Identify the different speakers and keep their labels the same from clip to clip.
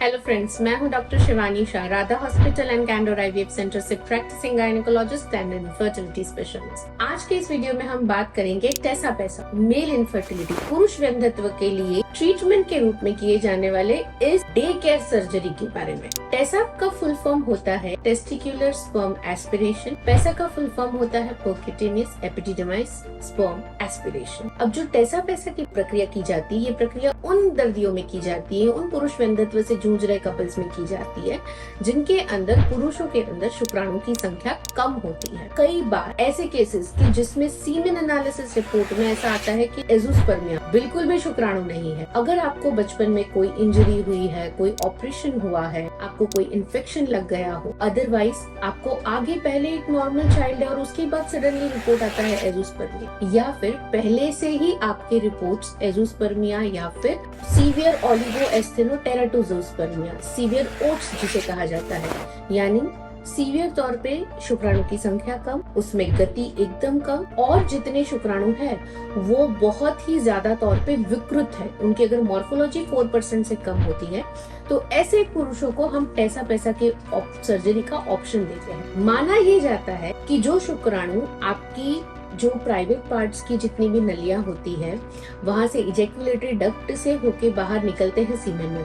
Speaker 1: Hello friends, मैं हूं doctor Shivani Shah, Radha hospital and Candor IVF centre से practising gynaecologist and infertility specialist. आज के इस वीडियो में हम बात करेंगे टेसा पैसा मेल इनफर्टिलिटी पुरुष वंध्यत्व के लिए ट्रीटमेंट के रूप में किए जाने वाले इस डे केयर सर्जरी के बारे में। टेसा का फुल फॉर्म होता है टेस्टिकुलर स्पर्म एस्पिरेशन। पैसा का फुल फॉर्म होता है परक्यूटेनियस एपिडिडमाइस स्पर्म एस्पिरेशन। अब जो टेसा पैसा की प्रक्रिया की जाती है, ये प्रक्रिया उन दर्दियों में की जाती है, उन पुरुष वंध्यत्व से जूझ रहे कपल्स में की जाती है जिनके अंदर पुरुषों के अंदर शुक्राणु की संख्या कम होती है। कई बार ऐसे केसेस कि जिसमें सीमेन एनालिसिस रिपोर्ट में ऐसा आता है कि एजोस्पर्मिया बिल्कुल भी शुक्राणु नहीं है। अगर आपको बचपन में कोई इंजरी हुई है, कोई ऑपरेशन हुआ है, आपको कोई इन्फेक्शन लग गया हो, अदरवाइज आपको आगे पहले एक नॉर्मल चाइल्ड है और उसके बाद सडनली रिपोर्ट आता है एजोस्पर्मिया, या फिर पहले से ही आपके रिपोर्ट्स एजोस्पर्मिया या फिर सीवियर ओलिगोएस्थेनोटेराटोजोस्पर्मिया, सीवियर ओट्स जिसे कहा जाता है, यानी सीवियर तौर पे शुक्राणु की संख्या कम, उसमें गति एकदम कम, और जितने शुक्राणु है वो बहुत ही ज्यादा तौर पे विकृत है, उनकी अगर मॉर्फोलॉजी 4% से कम होती है, तो ऐसे पुरुषों को हम टेसा पैसा के सर्जरी का ऑप्शन देते हैं। माना ये जाता है कि जो शुक्राणु आपकी जो प्राइवेट पार्ट्स की जितनी भी नलियां होती है वहां से इजेकुलेटरी डक्ट से होके बाहर निकलते हैं सीमेन में,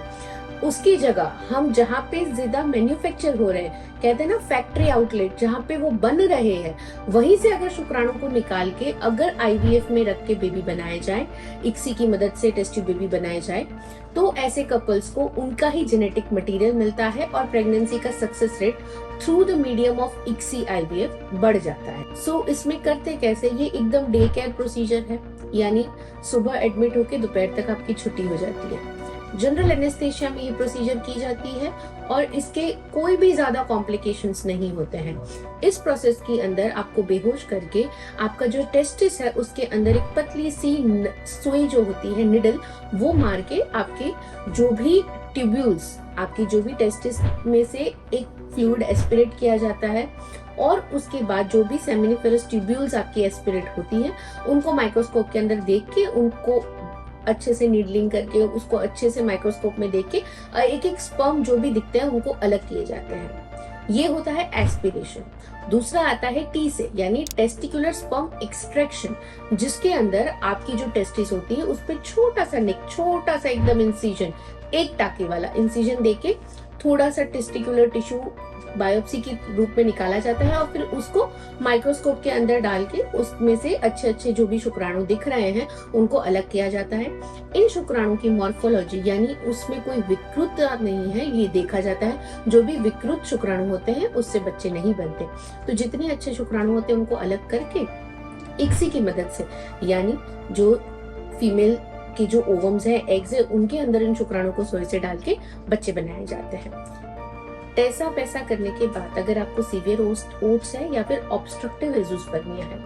Speaker 1: उसकी जगह हम जहाँ पे ज्यादा मैन्युफैक्चर हो रहे हैं, कहते हैं ना फैक्ट्री आउटलेट, जहाँ पे वो बन रहे हैं, वहीं से अगर शुक्राणु को निकाल के अगर आईवीएफ में रख के बेबी बनाए जाए, इक्सी की मदद से टेस्ट ट्यूब बेबी बनाए जाए, तो ऐसे कपल्स को उनका ही जेनेटिक मटेरियल मिलता है और प्रेगनेंसी का success rate through the medium of ICSI IVF बढ़ जाता है। सो इसमें करते कैसे, ये एकदम डे केयर प्रोसीजर है, यानी सुबह एडमिट होके दोपहर तक आपकी छुट्टी हो जाती है। जनरल एनेस्थेशिया में ये प्रोसीजर की जाती है और इसके कोई भी ज्यादा कॉम्प्लिकेशंस नहीं होते हैं। इस प्रोसेस के अंदर आपको बेहोश करके आपका जो टेस्टिस है उसके अंदर एक पतली सी सुई जो होती है, निडल, वो मार के आपके जो भी ट्यूब्यूल्स, आपकी जो भी टेस्टिस में से एक फ्लूइड एस्पिरेट किया जाता है, और उसके बाद जो भी सेमिनिफेरस ट्यूब्यूल्स आपकी एस्पिरेट होती है उनको माइक्रोस्कोप के अंदर देख के, उनको अच्छे से नीडलिंग करके, उसको अच्छे से माइक्रोस्कोप में देख के एक एक स्पर्म जो भी दिखते हैं उनको अलग किए जाते हैं। ये होता है एस्पिरेशन। दूसरा आता है टी से, यानी टेस्टिकुलर स्पर्म एक्सट्रैक्शन, जिसके अंदर आपकी जो टेस्टिस होती है उस पर छोटा सा निक, छोटा सा एकदम इंसिजन, एक टाके वाला इंसिजन देके थोड़ा सा टेस्टिकुलर टिश्यू बायोप्सी के रूप में निकाला जाता है और फिर उसको माइक्रोस्कोप के अंदर डाल के उसमें से अच्छे अच्छे जो भी शुक्राणु दिख रहे हैं उनको अलग किया जाता है। इन शुक्राणु की मॉर्फोलॉजी, यानी उसमें कोई विकृतता नहीं है, ये देखा जाता है। जो भी विकृत शुक्राणु होते हैं उससे बच्चे नहीं बनते, तो जितने अच्छे शुक्राणु होते हैं उनको अलग करके इक्सी की मदद से, यानी जो फीमेल की जो ओवम्स है, एग्स है, उनके अंदर इन शुक्राणु को सोए से डाल के बच्चे बनाए जाते हैं। टेसा पैसा करने के बाद अगर आपको सीवियर ओट्स है या फिर ऑब्स्ट्रक्टिव एजोस्पर्मिया है,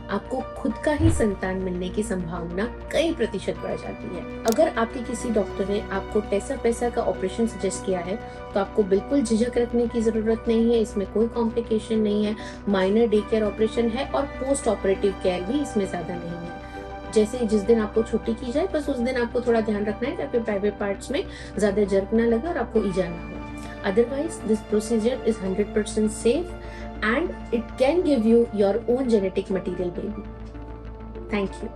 Speaker 1: आपको खुद का ही संतान मिलने की संभावना कई प्रतिशत बढ़ जाती है। अगर आपके किसी डॉक्टर ने आपको टेसा पैसा का ऑपरेशन सजेस्ट किया है तो आपको बिल्कुल झिझक रखने की जरूरत नहीं है, इसमें कोई कॉम्प्लिकेशन नहीं है, माइनर डे केयर ऑपरेशन है और पोस्ट ऑपरेटिव केयर भी इसमें ज्यादा नहीं है। जैसे जिस दिन आपको छुट्टी की जाए, बस उस दिन आपको थोड़ा ध्यान रखना है ताकि प्राइवेट पार्ट्स में ज्यादा जर्क ना लगे और आपको ईजा ना हो। Otherwise, this procedure is 100% safe and it can give you your own genetic material baby. Thank you.